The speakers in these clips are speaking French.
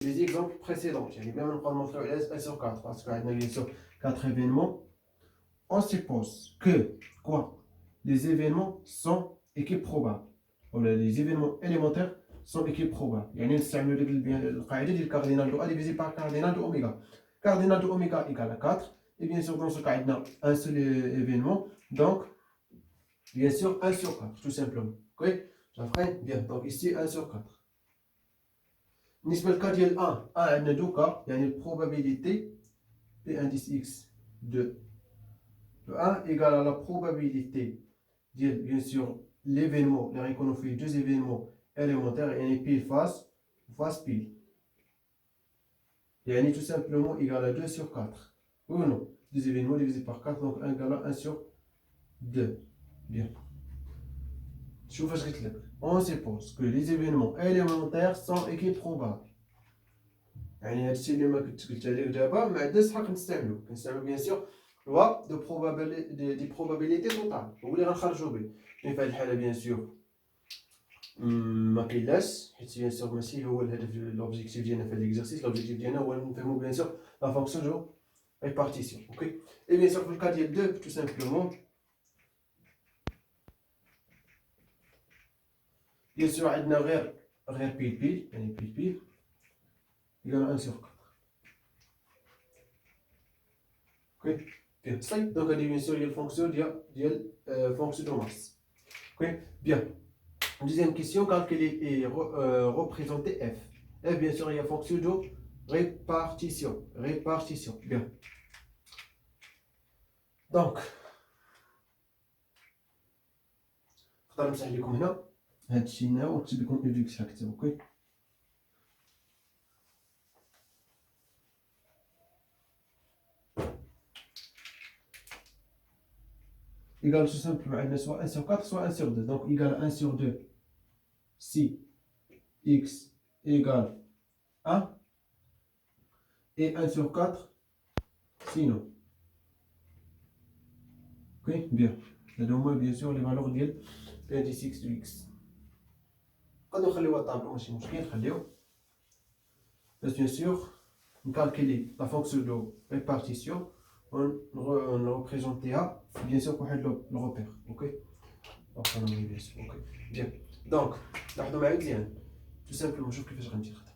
les exemples précédents. يعني même on va montrer 1 sur 4 parce qu'on a bien sûr 4 événements. On suppose que quoi? Les événements sont équipes probables. Les événements élémentaires sont équipes probables. يعني نستعملوا ديك القاعده ديال cardinal de A divisé par cardinal de oméga. Cardinal de oméga égale à 4. Et bien sûr, dans ce cas, il y a un seul événement. Donc, bien sûr, 1 sur 4, tout simplement. Ok? J'apprends bien. Donc, ici, 1 sur 4. بالنسبة للكا ديال 1 عندنا دو كا يعني البروبابيليتي P indice X de 1 égale à la probabilité de, bien sûr, l'événement, les qu'on fait deux événements élémentaires et pile face pile. Et tout simplement égal à 2 sur 4. Oui ou non? Deux événements divisés par 4, donc 1 égale à 1 sur 2. Bien. On suppose que les événements élémentaires sont équipes probables. يعني هذا الشيء اللي ما كنت قلت عليه دابا ما عندناش حق نستعملو بيان سور لوا دو بروبابيليتي توتال هو اللي غنخرجو به. في هذه الحاله بيان سور ما كاينلاش حيت بيان سور ماشي هو الهدف لوبجيكتيف ديالنا في هذا ليكزارسيس. لوبجيكتيف ديالنا هو نفهمو بيان سور لا فونكسيون دو ريبارتيسيون. اوكي اي بيان سور في الكا ديال 2 تو سامبلومون بيان سور عندنا غير بيل يعني بيل égale à 1 sur 4. Ok, bien. Ça, donc, bien sûr, il y a la fonction de masse. Ok, bien. Deuxième question, calculer et représenter f. F, bien sûr, il y a la fonction de répartition. Bien. Donc, je vais vous montrer comme ça. هاد الشيء هنا ونكتب لكم ايفيكس هكذا. اوكي égale tout simplement soit 1 sur 4 soit 1 sur 2. Donc égale 1 sur 2 si x égale 1 et 1 sur 4 sinon. Ok, bien. هذا هما bien sûr les valeurs ديال l'indice x de x. نقدروا نخليوها طابلو ماشي مشكل نخليو. بس bien sûr نكالكولي la fonction de répartition. On représentera bien sûr pour le repère. Ok, donc on a bien sûr. Ok, bien. Donc لاحظوا معايا مزيان tout simplement نشوف كيفاش غندير هذا.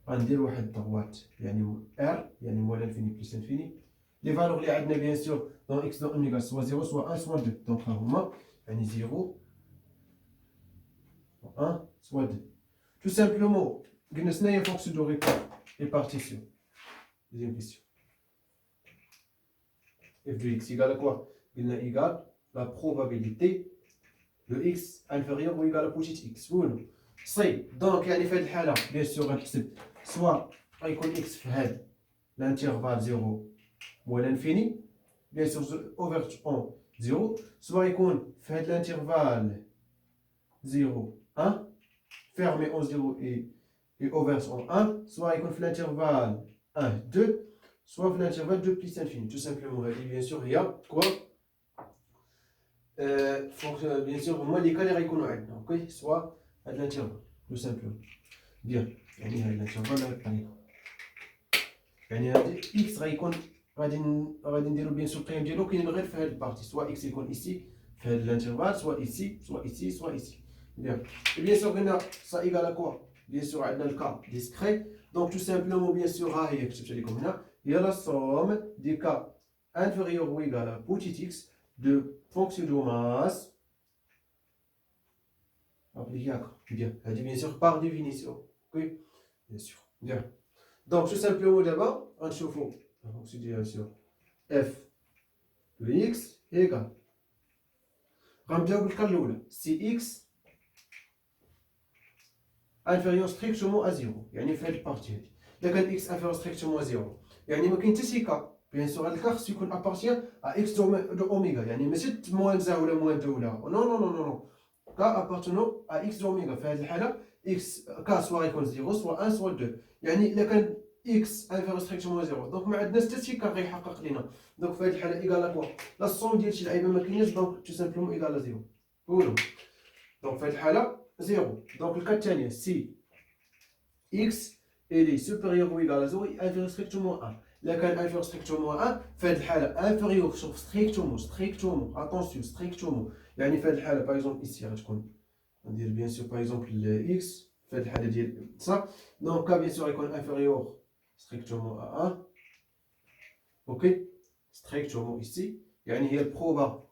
غندير واحد الضغوات يعني r يعني موال انفيني بلس انفيني. لي فالور اللي عندنا bien sûr dans x dans oméga soit 0 soit 1 soit 2. donc ها هما يعني 0 1 soit 2. tout simplement قلنا شنو هي fonction de répartition. deuxième question. f de x égale à quoi? Il est égal la probabilité de x inférieur ou égal à petite x. ou non. صي دونك يعني في هذه الحاله بيان سور غنحسب سوا غيكون x في هذا الانترفال 0 و لانفيني بيان سور اوفرت اون 0 سوا يكون في هذا الانترفال 0 1 fermé en 0 et ouvert en 1 soit يكون في الانترفال 1 2 soit في l'intervalle 2 plus infini. Tout simplement, bien sûr, il y a quoi? Bien sûr, moi, les cas, les règles, ok? Soit à l'intervalle, tout simplement. Bien. يعني هذا l'intervalle هذا يعني هذا x غادي نديرو bien sûr القيم ديالو كاين غير في هذه البارتي. soit x يكون ici في هذا l'intervalle soit ici soit ici soit ici. Bien. Et bien sûr, قلنا ça égale à quoi? Bien sûr, عندنا le cas discret. Donc tout simplement, bien sûr, ها هي كتبت لكم هنا. Il y a la somme des cas inférieurs ou égal à petit x de fonction de masse appliquée à bien. Elle dit bien sûr par définition. Oui, bien sûr. Bien. Donc tout simplement d'abord, on chauffe la fonction de sur f de x égale. غنبداو بالكا الاولى si x inférieur strictement à 0 يعني في هذه البارتي هذه. اذا كان x inférieur strictement à 0 يعني ما كاين حتى شي كا بيان سور هذا الكا خصو يكون ابارتيان ا اكس دو اوميغا يعني ماشي موان زا ولا موان دو ولا نو نو نو نو كا ابارتونو ا اكس دو اوميغا. في هذه الحاله اكس كا سوا يكون 0 سوا 1 سوا 2 يعني الا كان اكس انفيريور ستريكتومون 0 دونك ما عندناش حتى شي كا غيحقق لينا. دونك في هذه الحاله ايكال كوا لا الصوم ديال شي لعيبه ما كايناش دونك تو سامبلومون ايكال 0 قولوا. دونك في هذه الحاله 0. دونك الكا الثانيه سي x elle est supérieure ou égale à 0 et inférieure strictement à 1. Là, quand inférieur strictement à 1, fait le inférieur sur strictement, attention, strictement. يعني fait le par exemple ici, on dit bien sûr par exemple le x, fait le ça. Donc, cas bien sûr, il est inférieur strictement à 1. Ok, strictement ici. يعني هي البروبا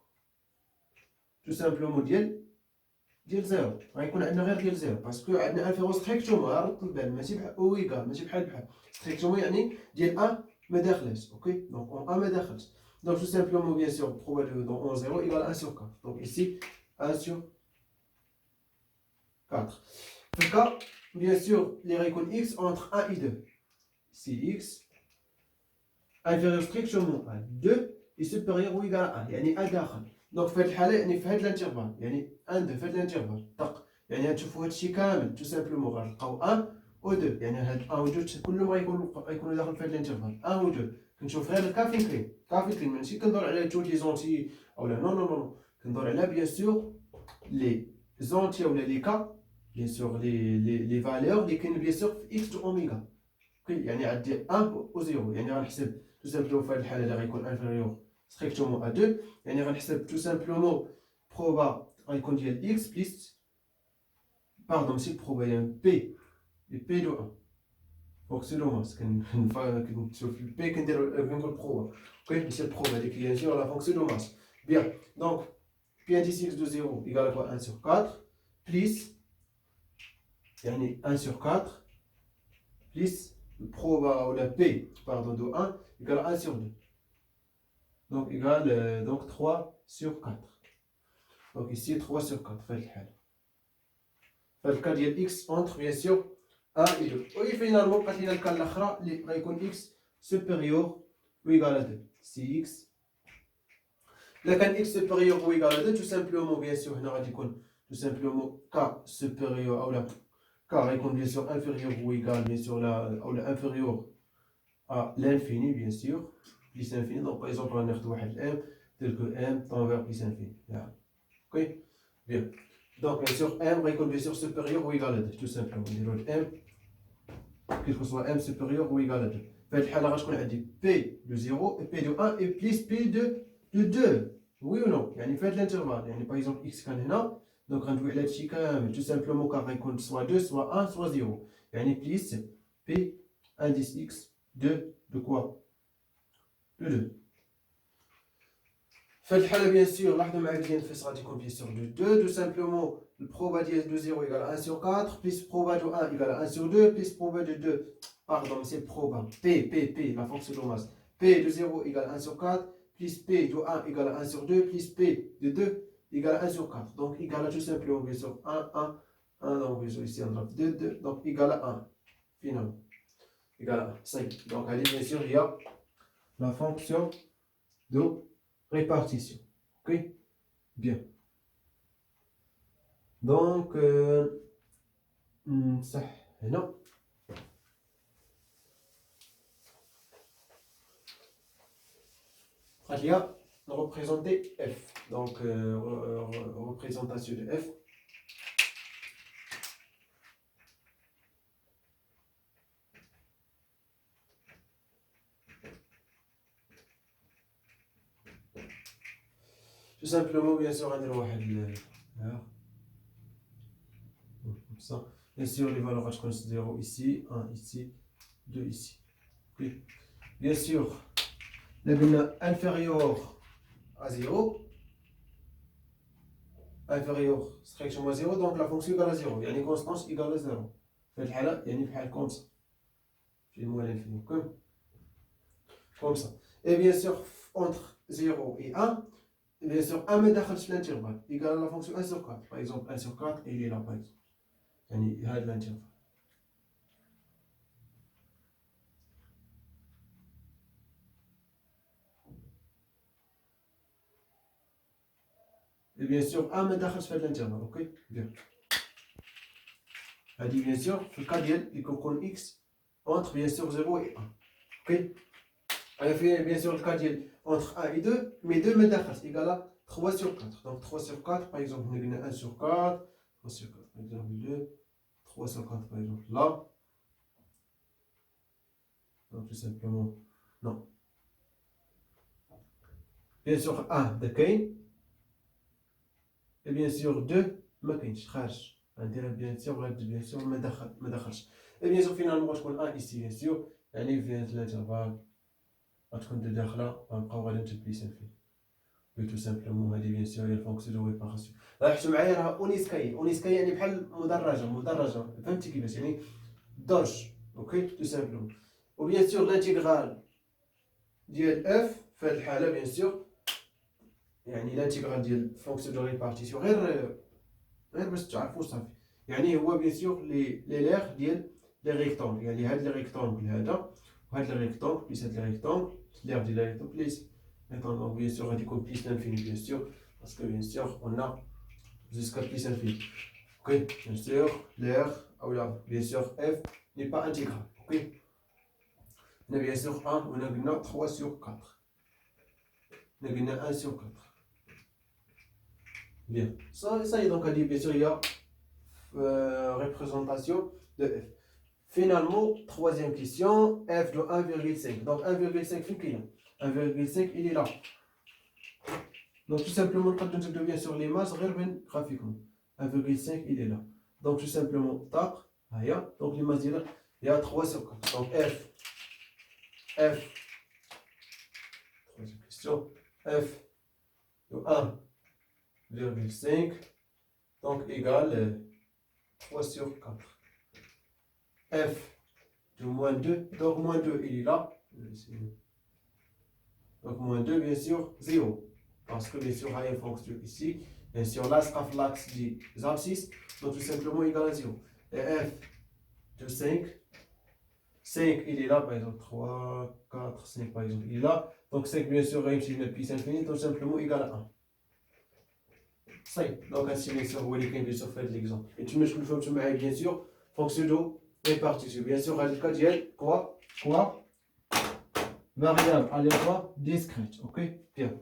tout simplement ديال زيرو غيكون عندنا غير ديال زيرو باسكو عندنا انفيرو ستريكتومون ربط البال ماشي بحال او ايكال ماشي بحال ستريكتومون يعني ديال ان ما داخلش اوكي دونك اون ان ما داخلش دونك تو سامبلومون بيان سور بروبا دون اون زيرو ايكال 1 sur 4 دونك ici 1 sur 4 في الكا بيان سور اللي غيكون اكس entre 1 et 2 سي اكس inférieur strictement à 2 et supérieur ou égal à 1 يعني 1 داخل دونك في هذه الحاله يعني في هذا الانترفال يعني 1 2 في هذا الانترفال طق يعني غتشوفوا هذا الشيء كامل تو سامبلومون غنلقاو 1 و 2 يعني هاد 1 و 2 كلهم غيكونوا داخل في هذا الانترفال 1 و 2 كنشوف غير الكافي كلين ماشي كندور على توت لي زونتي اولا نو نو نو كندور على بيان سور لي زونتي ولا لي كا بيان سور لي فالور اللي كاينين بيان سور في اكس دو اوميغا يعني عندي 1 و 0 يعني غنحسب tout simplement في هذه الحاله اللي غيكون انفيريور strictement à 2 يعني غنحسب tout simplement proba غيكون ديال x بليس باردون ماشي proba يعني بي بي دو 1 دونك سي لو ماس كنشوف البي كنقول proba اوكي ماشي البروبا هذيك هي نجيو على فونكسيون دو ماس بيان دونك بي انديس x دو 0 ايكال كوا 1 sur 4 بليس يعني 1 sur 4 بليس proba ou la p pardon de 1 égale 1 sur 2 donc égale donc 3 sur 4 donc ici 3 sur 4 fait le cas de x entre bien sûr 1 et 2 et finalement quand il a le cas l'akhra il va y x supérieur ou égal à 2 si x là quand x supérieur ou égal à 2 tout simplement bien sûr on va tout simplement k supérieur ou la car il est bien sûr inférieur ou égal bien sûr ou inférieur à l'infini bien sûr plus infini donc par exemple on a m tel que m tend vers plus infini ok bien donc bien sûr m va bien sûr supérieur ou égal à 2 tout simplement on dit m quel que soit m supérieur ou égal à 2 fait le حالة غتكون عندي p de 0 et p de 1 et plus p de 2 oui ou non يعني fait l'intervalle يعني par exemple x كان هنا donc غندوي على هادشي كامل tout simplement كان غيكون soit 2 soit 1 soit 0 يعني plus p indice x de quoi de 2 في هاد الحالة bien sûr لاحظوا معايا مزيان الفيس غادي يكون bien sûr de 2 tout simplement le proba ديال de 0 égale 1 sur 4 plus proba de 1 égale 1 sur 2 plus proba de 2 pardon c'est proba p la fonction de masse p de 0 égale 1 sur 4 plus p de 1 égale 1 sur 2 plus p de 2 égale 1 sur 4 donc égale tout simplement bien sûr 1 donc bien sûr ici on a 2 donc égale à 1 finalement égale à 1 5 donc allez bien sûr il y a la fonction de répartition. Ok? Bien. Donc, ça, non. Il y a représenter f. Donc, représentation de f. Tout simplement, bien sûr, on a comme ça. Bien sûr, les valeurs vont 0 ici, 1 ici, 2 ici. Okay. Bien sûr, le inférieur à 0, inférieur strictement à 0, donc la fonction égale à 0. Il y a une constance égale à 0. Il y a une comme ça. J'ai le mot à l'infini. Comme ça. Et bien sûr, entre 0 et 1, bien sûr, 1 me dakhal في l'intervalle égale à la fonction 1 sur 4. Par exemple, 1 sur 4, il est là, par exemple. يعني هذا l'intervalle. Et bien sûr, 1 me dakhal في l'intervalle. Ok? Bien. هذه bien sûr, في الكا ديال يكون x entre bien sûr 0 et 1. Ok? On a fait bien sûr le cas entre 1 et 2, mais 2 médakhas égale à 3 sur 4. Donc 3 sur 4, par exemple, on a 1 sur 4, 3 sur 4, par exemple 2, 3 sur 4, par exemple là. Donc tout simplement, non. Bien sûr, 1 de Kain. Et bien sûr, 2 ما كاينش خارج. غنديرها bien sûr ما دخلش. Et bien sûr, finalement, غتكون 1 ici, bien sûr. يعني فيها 3 غتكون 2 داخله غنبقاو غادي نتبليسين فيه. tout simplement هذه bien sûr هي الفونكسيون دو ريباراسيون. لاحظتوا معايا راه اونيسكاي يعني بحال مدرجه فهمتي كيفاش يعني درج اوكي tout simplement. و bien sûr l'intégral ديال اف في هذه الحاله bien sûr يعني l'intégral ديال فونكسيون دو ريبارتيسيون غير باش تعرفوا صافي. يعني هو bien sûr لي لير ديال لي ريكتونغل يعني هاد لي ريكتونغل هذا وهاد لي ريكتونغل بليس هاد لي ريكتونغل لير ديال لي ريكتونغل بليس. Donc, bien sûr, on dit qu'on plus l'infini, bien sûr, parce que bien sûr, on a jusqu'à plus l'infini. Ok, bien sûr, l'air, ou là, bien sûr, f n'est pas intégral. Ok, on a bien sûr 1, on a 3 sur 4. On a 1 sur 4. Bien, ça y est, donc, on dit bien sûr, il y a représentation de f. Finalement, troisième question, f de 1,5. Donc, 1,5 1,5, il est là. Donc tout simplement, quand on devient sur les masses, graphiquement. 1,5, il est là. Donc tout simplement, tac, donc les masses, il y a 3 sur 4. Donc troisième question, F de 1,5, donc égale 3 sur 4. F de moins 2, donc moins 2, il est là. Donc moins 2, bien sûr, 0. Parce que bien sûr, il y a une fonction ici. Bien sûr, là, c'est l'axe des abscisses. Donc tout simplement égal à 0. Et f de 5. 5, il est là, par exemple. 3, 4, 5, par exemple. Il est là. Donc 5, bien sûr, c'est une puissance infinie. Donc simplement égal à 1. 5. Donc ainsi, bien sûr, vous voyez bien sûr, faites l'exemple. Et tu me fais bien sûr, fonction de répartition. Bien sûr, le cas d'IL, quoi variable aléatoire discrète. Ok, bien.